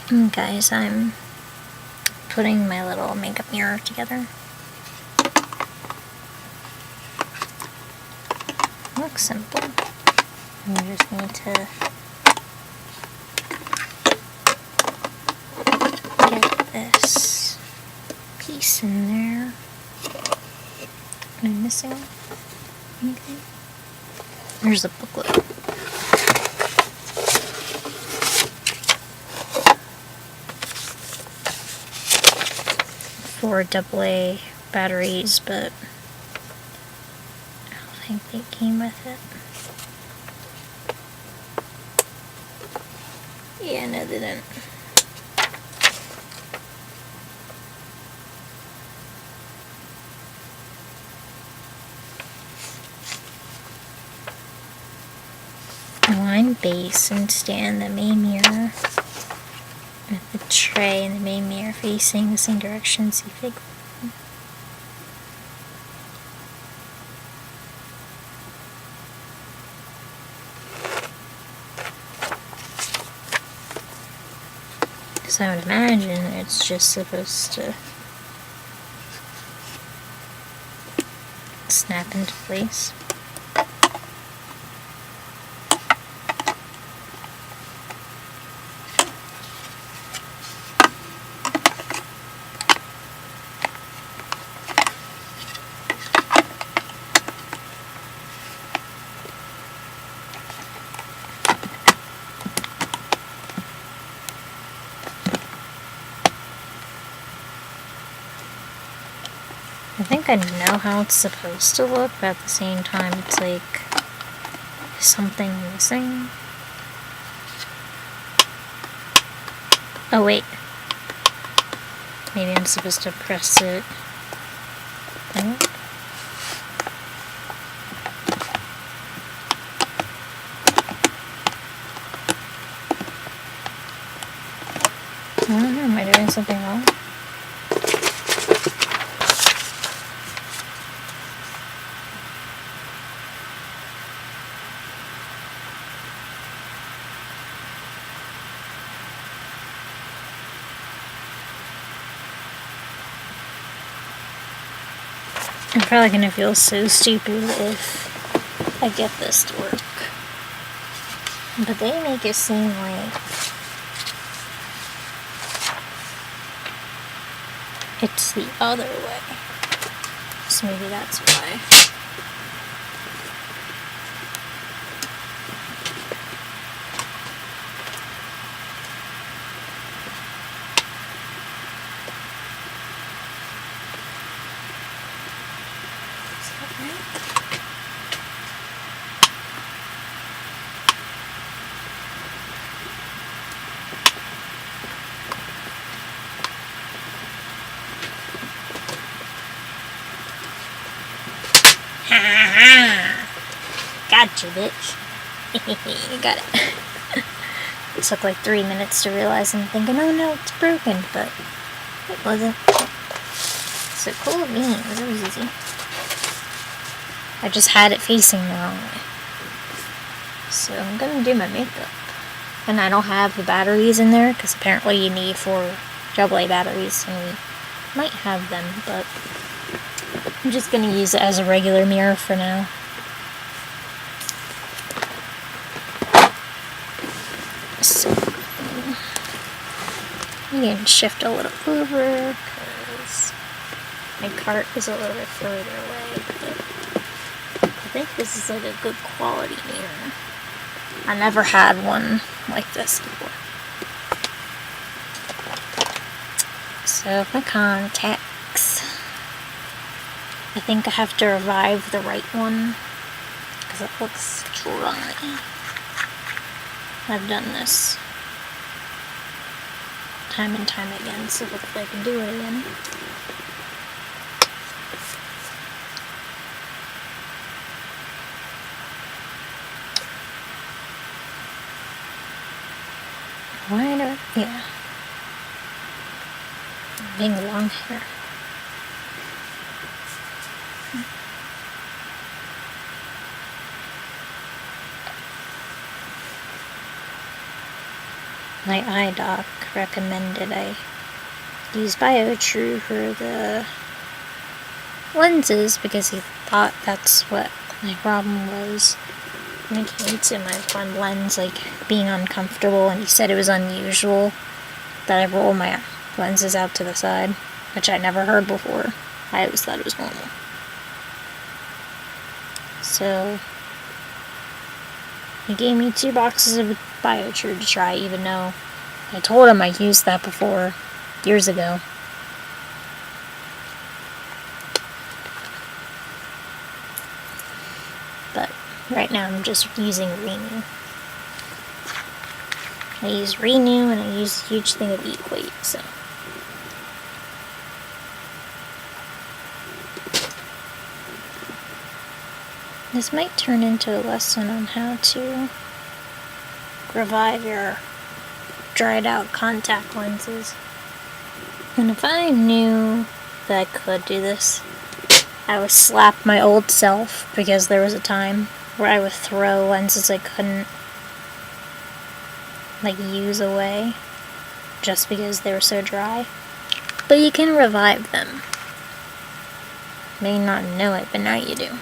Guys, I'm putting my little makeup mirror together. Looks simple. And we just need to get this piece in there. Am I missing anything? There's a booklet. For AA batteries, but I don't think they came with it. Yeah, no, they didn't. Line base and stand the main mirror with the tray and the main mirror facing the same direction. See if they because I would imagine it's just supposed to snap into place. I think I know how it's supposed to look, but at the same time it's like something missing. Oh wait, maybe I'm supposed to press it in. I don't know, am I doing something wrong? I'm probably gonna feel so stupid if I get this to work. But they make it seem like it's the other way. So maybe that's why. Gotcha, bitch. You got it. It took like 3 minutes to realize and thinking, oh no, it's broken, but it wasn't. So cool of me, it was really easy. I just had it facing the wrong way. So I'm gonna do my makeup. And I don't have the batteries in there, because apparently you need 4 AA batteries, and we might have them, but I'm just gonna use it as a regular mirror for now. So you can shift a little over because my cart is a little bit further away, but I think this is like a good quality mirror. I never had one like this before. So my contacts, I think I have to revive the right one because it looks dry. I've done this time and time again, so hopefully I can do it again. Why do I? Yeah. Being long hair. my eye doc recommended I use Biotrue for the lenses because he thought that's what my problem was when it came to my one lens, like being uncomfortable, and he said it was unusual that I roll my lenses out to the side, which I never heard before. I always thought it was normal. So he gave me 2 boxes of Biotrue to try, even though I told him I used that before, years ago. But right now I'm just using Renew. I use Renew and I use a huge thing of Equate, so. This might turn into a lesson on how to revive your dried out contact lenses. And if I knew that I could do this, I would slap my old self, because there was a time where I would throw lenses I couldn't use away just because they were so dry. But you can revive them. May not know it, but now you do.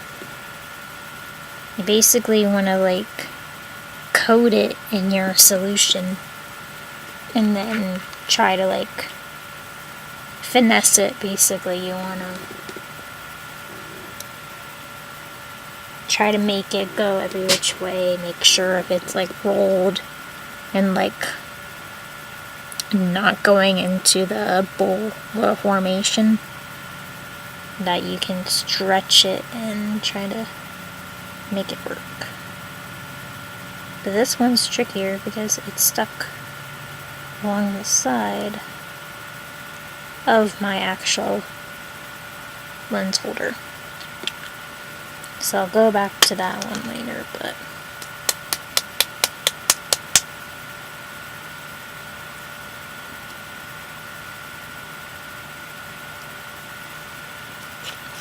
You basically want to coat it in your solution and then try to finesse it. Basically, you want to try to make it go every which way, make sure if it's rolled and not going into the bowl formation, that you can stretch it and try to make it work. But this one's trickier because it's stuck along the side of my actual lens holder. So I'll go back to that one later, but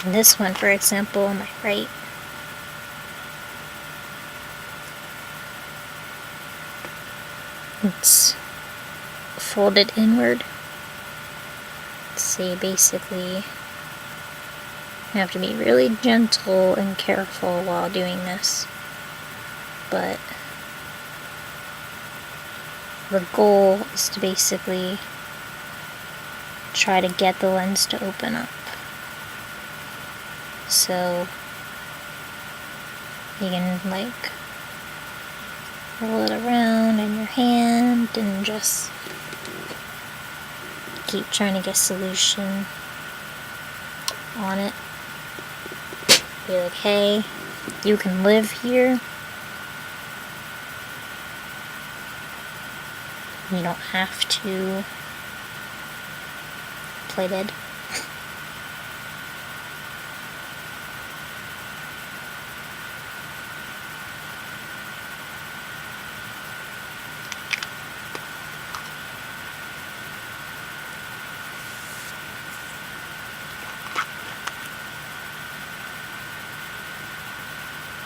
this one, for example, on my right, it's folded inward. So basically, you have to be really gentle and careful while doing this. But the goal is to basically try to get the lens to open up. So you can roll it around in your hand and just keep trying to get solution on it. Be like, hey, you can live here. You don't have to play dead.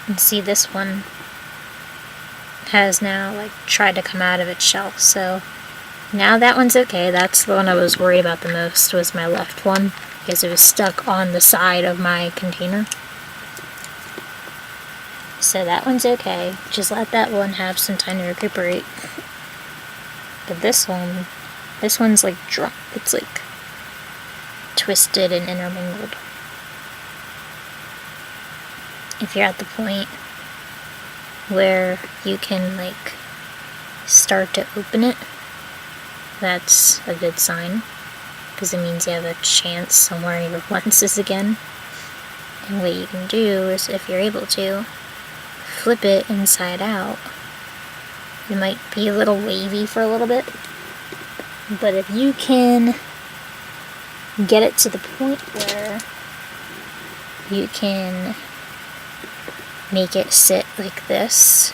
And see, this one has now tried to come out of its shell, so now that one's okay. That's the one I was worried about the most, was my left one, because it was stuck on the side of my container. So that one's okay. Just let that one have some time to recuperate. But this one's drunk. It's twisted and intermingled. If you're at the point where you can start to open it, that's a good sign, because it means you have a chance somewhere in your lenses again. And what you can do is, if you're able to, flip it inside out. It might be a little wavy for a little bit, but if you can get it to the point where you can make it sit like this,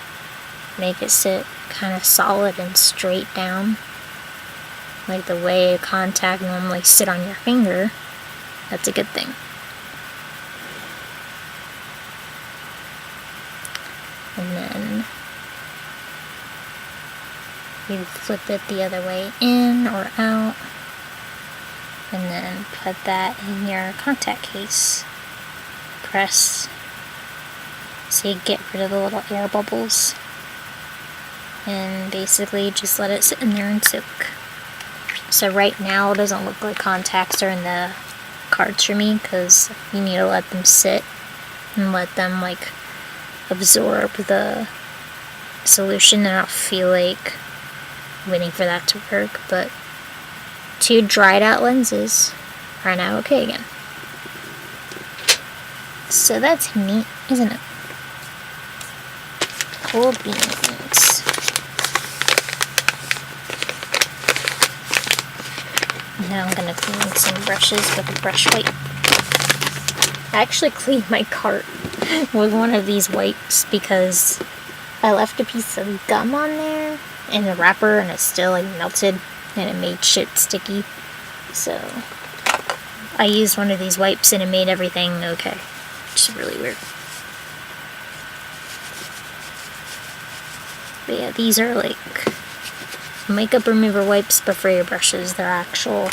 make it sit kind of solid and straight down, like the way a contact normally sit on your finger, that's a good thing. And then you flip it the other way in or out, and then put that in your contact case. Press so you get rid of the little air bubbles, and basically just let it sit in there and soak. So right now it doesn't look like contacts are in the cards for me, because you need to let them sit and let them like absorb the solution. I don't feel like waiting for that to work, but 2 dried out lenses are now okay again. So that's neat, isn't it? Cool beans. Now I'm gonna clean some brushes with a brush wipe. I actually cleaned my cart with one of these wipes because I left a piece of gum on there in the wrapper and it still like melted and it made shit sticky. So I used one of these wipes and it made everything okay. Which is really weird. But yeah, these are like makeup remover wipes, but for your brushes. They're actual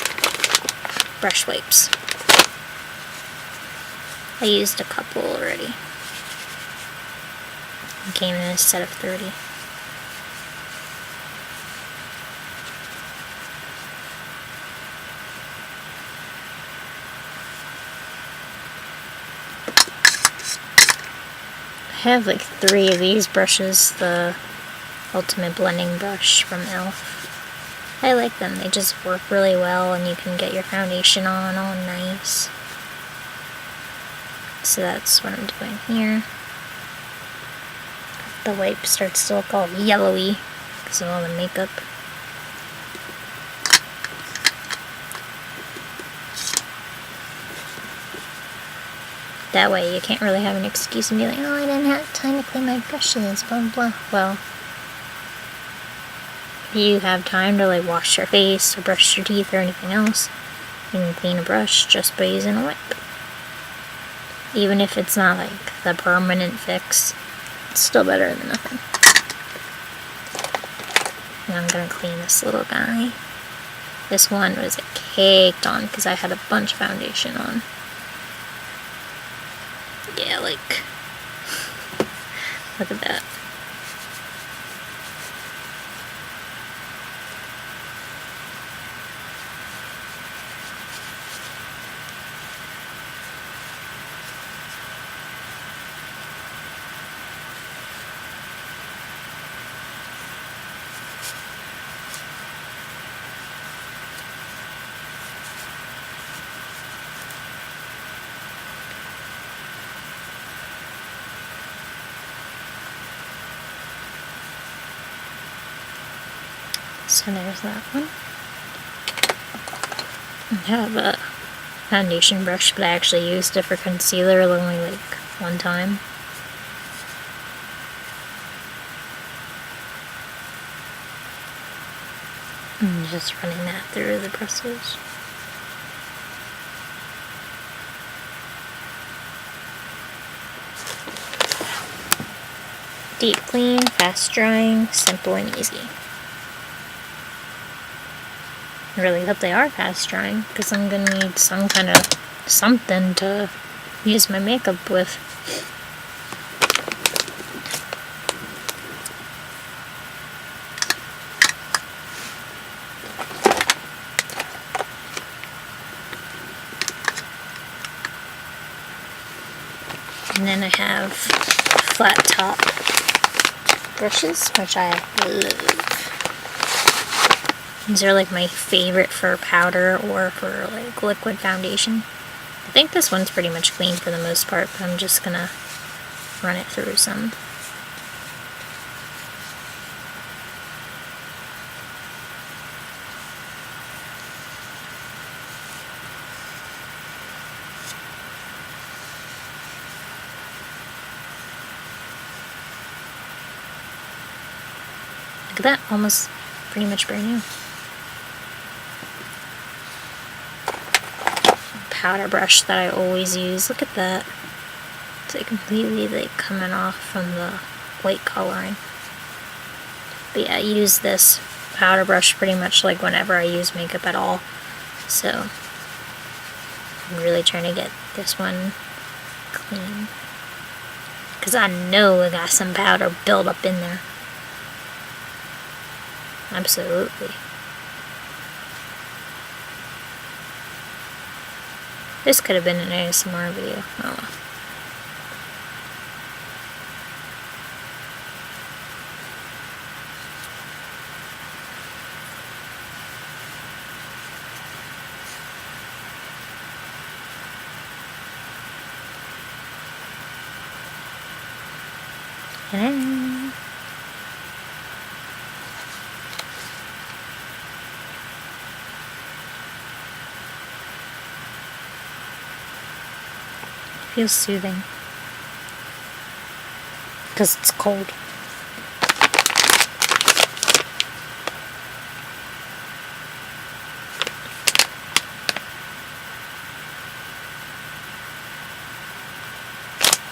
brush wipes. I used a couple already. It came in a set of 30. I have like 3 of these brushes, the Ultimate Blending Brush from e.l.f. I like them, they just work really well and you can get your foundation on all nice. So that's what I'm doing here. The wipe starts to look all yellowy because of all the makeup. That way you can't really have an excuse and be like, oh, I didn't have time to clean my brushes, blah blah. Well, if you have time to like wash your face or brush your teeth or anything else, you can clean a brush just by using a wipe. Even if it's not like the permanent fix, it's still better than nothing. And I'm gonna clean this little guy. This one was like, caked on because I had a bunch of foundation on. Yeah, like, look at that. So there's that one. I have a foundation brush, but I actually used it for concealer only like one time. And just running that through the bristles. Deep clean, fast drying, simple and easy. I really hope they are fast drying, because I'm going to need some kind of something to use my makeup with. And then I have flat top brushes, which I love. These are like my favorite for powder or for like liquid foundation. I think this one's pretty much clean for the most part, but I'm just gonna run it through some. Look at that, almost pretty much brand new. Powder brush that I always use. Look at that. It's like completely like coming off from the white coloring. But yeah, I use this powder brush pretty much like whenever I use makeup at all. So I'm really trying to get this one clean, because I know I got some powder built up in there. Absolutely. This could have been an ASMR video. Oh well. Ta-da. Feels soothing because it's cold.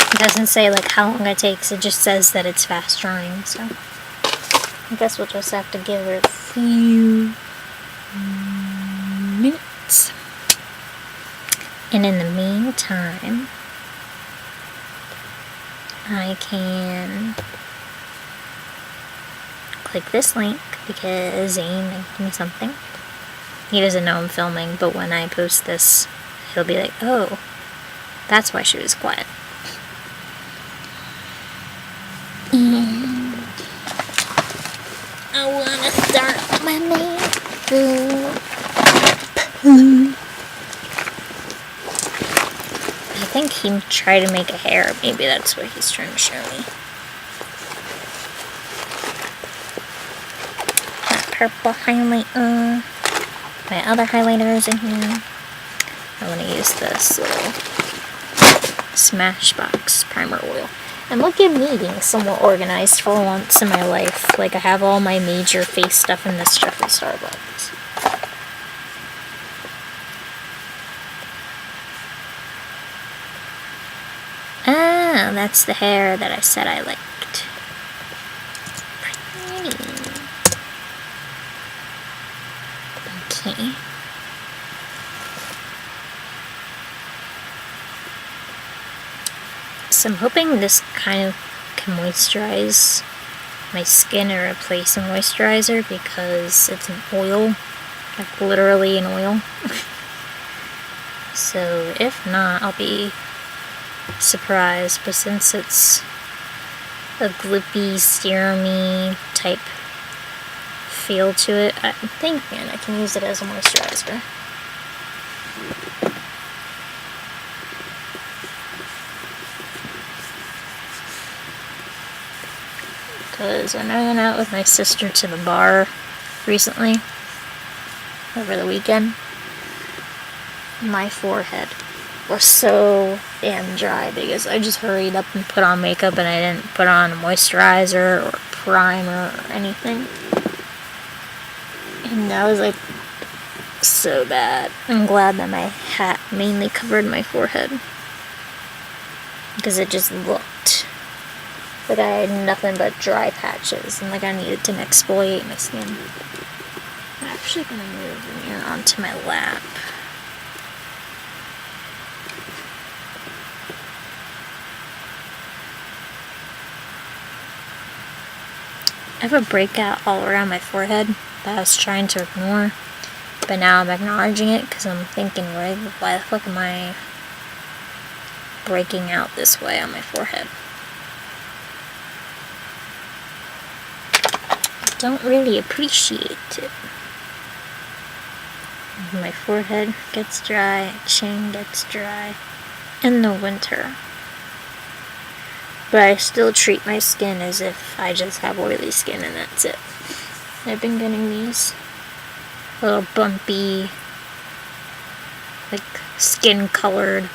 It doesn't say like how long it takes, it just says that it's fast drying, so I guess we'll just have to give it a few minutes. And in the meantime, I can click this link because Zane linked me something. He doesn't know I'm filming, but when I post this, he'll be like, oh, that's why she was quiet. And I want to start my makeup. I think he tried to make a hair. Maybe that's what he's trying to show me. That purple highlighter. My other highlighter is in here. I want to use this little Smashbox primer oil. And look at me being somewhat organized for once in my life. Like, I have all my major face stuff in this Jeffree Star box. Ah, that's the hair that I said I liked. Pretty. Okay. So I'm hoping this kind of can moisturize my skin and replace a moisturizer because it's an oil, like literally an oil. So if not, I'll be surprised, but since it's a gloopy, serumy type feel to it, I'm thinking I can use it as a moisturizer. Because when I went out with my sister to the bar recently, over the weekend, my forehead was so damn dry because I just hurried up and put on makeup and I didn't put on a moisturizer or primer or anything. And that was like so bad. I'm glad that my hat mainly covered my forehead because it just looked like I had nothing but dry patches and like I needed to exfoliate my skin. I'm actually going to move in onto my lap. I have a breakout all around my forehead that I was trying to ignore, but now I'm acknowledging it because I'm thinking, why the fuck am I breaking out this way on my forehead? I don't really appreciate it. My forehead gets dry, chin gets dry in the winter. But I still treat my skin as if I just have oily skin and that's it. I've been getting these little bumpy, like skin colored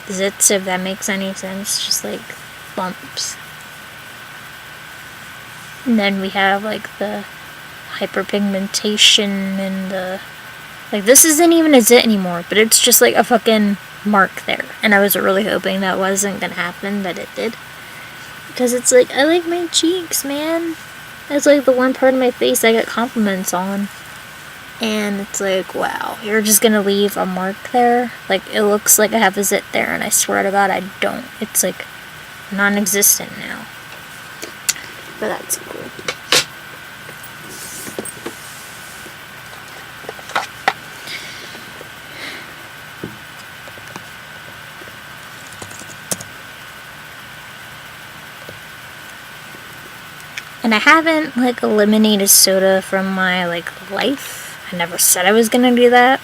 zits, if that makes any sense, just like bumps. And then we have like the hyperpigmentation and the, like this isn't even a zit anymore, but it's just like a fucking mark there. And I was really hoping that wasn't gonna happen, but it did. Because it's like, I like my cheeks, man. It's like the one part of my face I get compliments on. And it's like, wow, you're just gonna leave a mark there? Like, it looks like I have a zit there, and I swear to God, I don't. It's like non-existent now. But that's cool. And I haven't, like, eliminated soda from my, like, life. I never said I was gonna do that.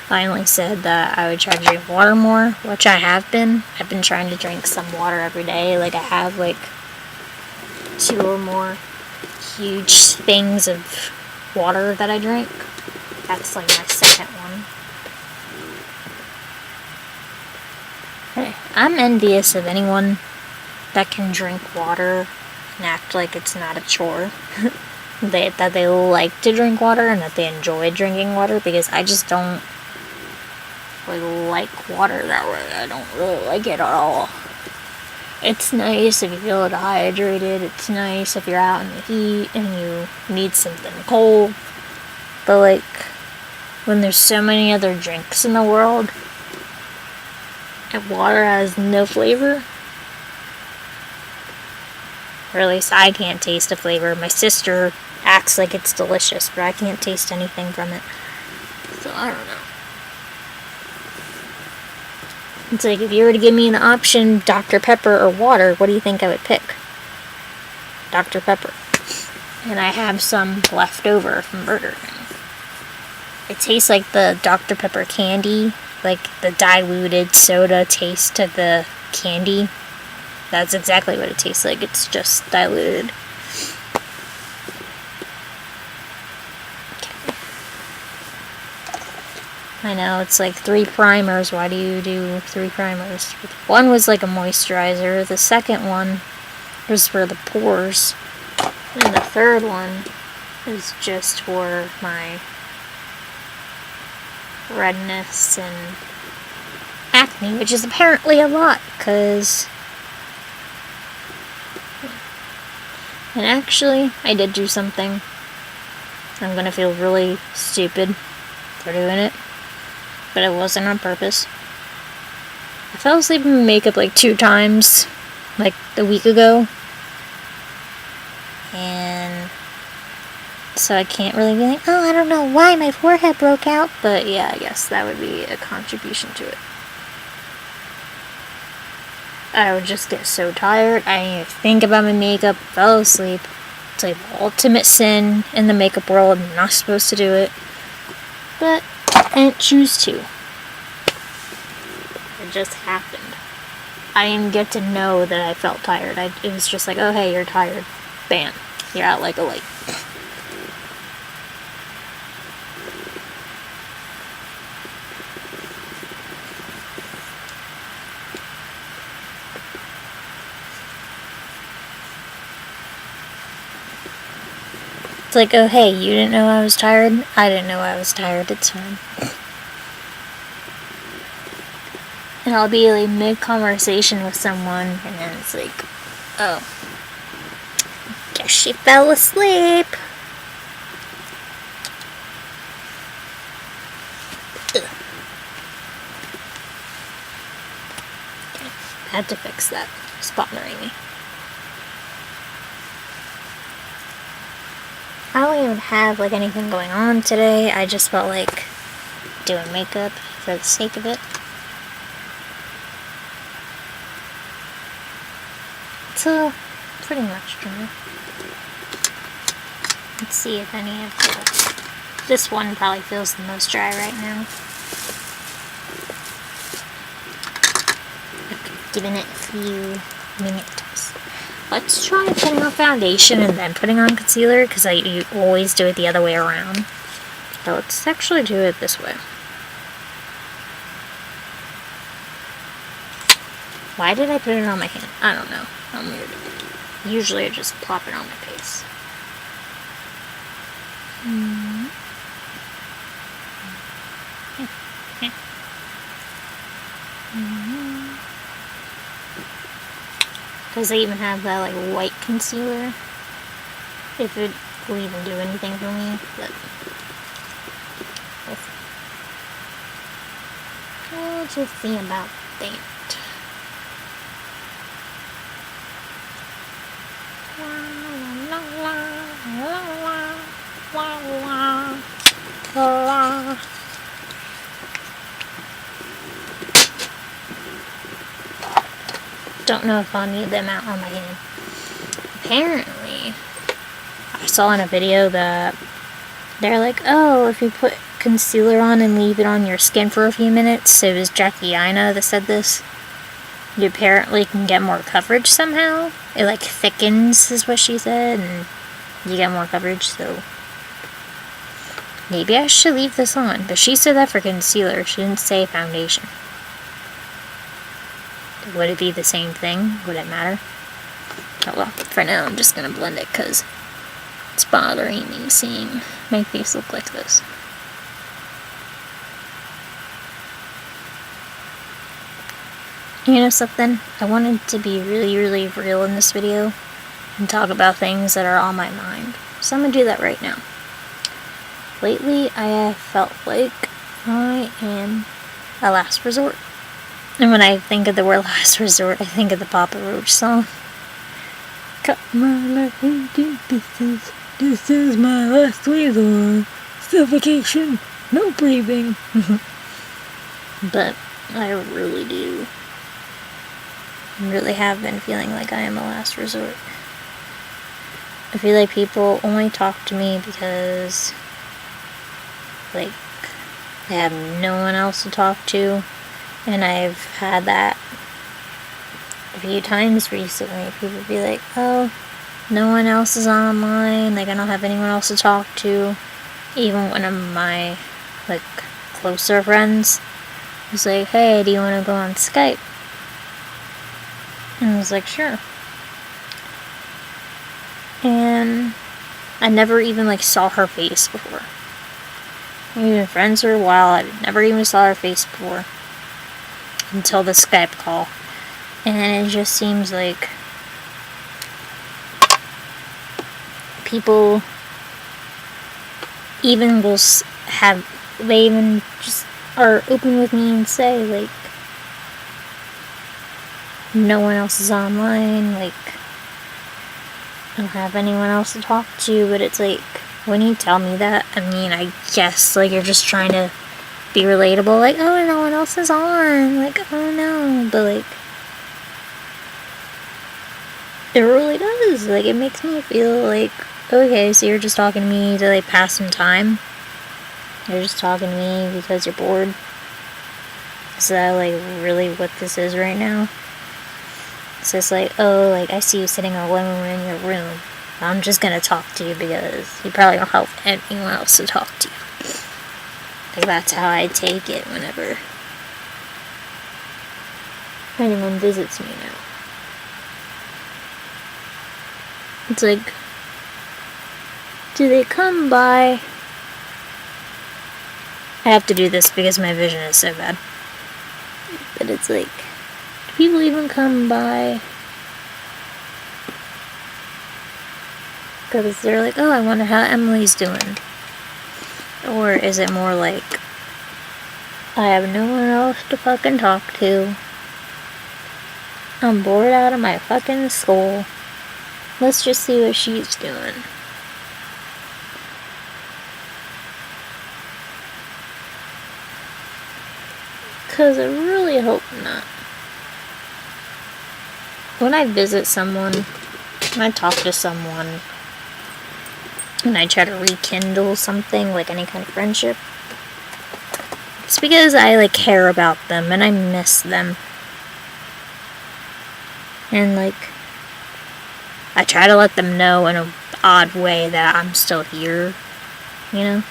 I only said that I would try to drink water more, which I have been. I've been trying to drink some water every day. Like, I have, like, 2 or more huge things of water that I drink. That's, like, my second one. Hey, I'm envious of anyone that can drink water and act like it's not a chore. That they like to drink water and that they enjoy drinking water, because I just don't really like water that way. I don't really like it at all. It's nice if you feel dehydrated. It's nice if you're out in the heat and you need something cold. But like, when there's so many other drinks in the world and water has no flavor, or at least I can't taste the flavor. My sister acts like it's delicious, but I can't taste anything from it. So I don't know. It's like, if you were to give me an option, Dr. Pepper or water, what do you think I would pick? Dr. Pepper. And I have some left over from Burger King. It tastes like the Dr. Pepper candy, like the diluted soda taste of the candy. That's exactly what it tastes like. It's just diluted. I know, it's like 3 primers. Why do you do 3 primers? One was like a moisturizer. The second one was for the pores. And the third one is just for my redness and acne, which is apparently a lot, because... And actually, I did do something. I'm gonna feel really stupid for doing it, but it wasn't on purpose. I fell asleep in makeup like 2 times, like a week ago. And so I can't really be like, oh, I don't know why my forehead broke out. But yeah, I guess that would be a contribution to it. I would just get so tired. I didn't even think about my makeup, fell asleep. It's like the ultimate sin in the makeup world. I'm not supposed to do it. But I didn't choose to. It just happened. I didn't get to know that I felt tired. It was just like, oh hey, you're tired. Bam. You're out like a light. It's like, oh hey, you didn't know I was tired? I didn't know I was tired. It's fine. And I'll be like mid-conversation with someone, and then it's like, oh, guess she fell asleep. Ugh. Okay, I had to fix that. It's bothering me. I don't even have like anything going on today. I just felt like doing makeup for the sake of it. So, pretty much dry. Let's see if any of the... This one probably feels the most dry right now. I've given it a few minutes. Let's try putting on foundation and then putting on concealer, because you always do it the other way around. So let's actually do it this way. Why did I put it on my hand? I don't know. I'm weird. Usually I just plop it on my face. Because they even have that like white concealer. if it will even do anything for me, but we'll just see about that. Don't know if I'll need them out on my hand. Apparently, I saw in a video that they're like, oh, if you put concealer on and leave it on your skin for a few minutes, it was Jackie Aina that said this, you apparently can get more coverage somehow. It like thickens, is what she said, and you get more coverage, so maybe I should leave this on. But she said that for concealer, she didn't say foundation. Would it be the same thing? Would it matter? Oh well, for now I'm just gonna blend it because it's bothering me seeing my face look like this. You know something? I wanted to be really, really real in this video and talk about things that are on my mind. So I'm gonna do that right now. Lately, I have felt like I am a last resort. And when I think of the word last resort, I think of the Papa Roach song. Cut my life into pieces. This is my last resort. Suffocation. No breathing. But I really do. Really have been feeling like I am a last resort. I feel like people only talk to me because, like, they have no one else to talk to. And I've had that a few times recently. People be like, oh, no one else is online. Like, I don't have anyone else to talk to. Even one of my, like, closer friends was like, hey, do you want to go on Skype? And I was like, sure. And I never even, like, saw her face before. We've been friends for a while. I never even saw her face before. Until the Skype call. And it just seems like people even will they even just are open with me and say, like, no one else is online, like, I don't have anyone else to talk to. But it's like, when you tell me that, I mean, I guess, like, you're just trying to be relatable, like, oh, no one else is on, like, oh no, but, like, it really does, like, it makes me feel like, okay, so you're just talking to me to, like, pass some time, you're just talking to me because you're bored, is that, like, really what this is right now? It's just like, oh, like, I see you sitting alone in your room, I'm just gonna talk to you because you probably don't have anyone else to talk to. Like, that's how I take it whenever anyone visits me now. It's like, do they come by? I have to do this because my vision is so bad. But it's like, do people even come by? Because they're like, oh, I wonder how Emily's doing. Or is it more like, I have no one else to fucking talk to. I'm bored out of my fucking skull. Let's just see what she's doing. Because I really hope not. When I visit someone, when I talk to someone, and I try to rekindle something, like any kind of friendship, it's because I, like, care about them and I miss them. And, like, I try to let them know in an odd way that I'm still here, you know?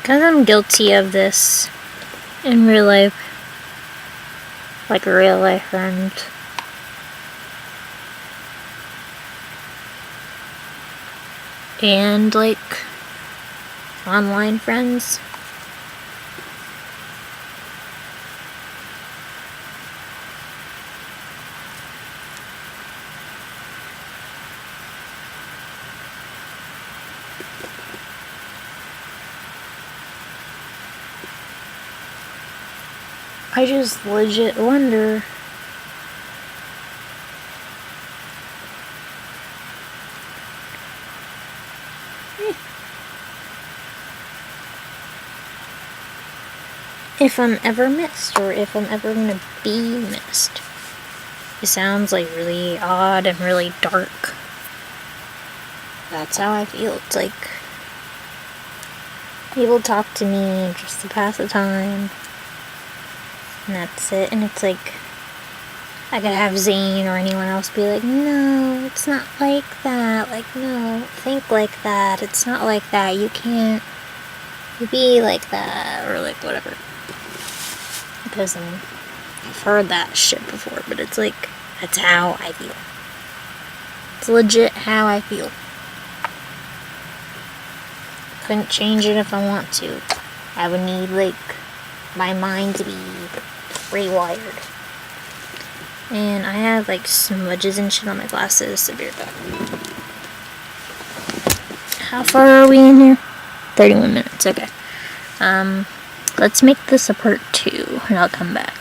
Because I'm guilty of this in real life. Like real life friends. And like online friends. I just legit wonder if I'm ever missed, or if I'm ever gonna be missed. It sounds like really odd and really dark. That's how I feel. It's like people talk to me just to pass the time, and that's it. And it's like I could have Zane or anyone else be like, no, it's not like that. Like, no, think like that. It's not like that. You can't be like that, or like whatever. Because I've heard that shit before, but it's like, that's how I feel. It's legit how I feel. Couldn't change it if I want to. I would need, like, my mind to be rewired. And I have, like, smudges and shit on my glasses, so be right back. How far are we in here? 31 minutes, okay. Let's make this a part 2, and I'll come back.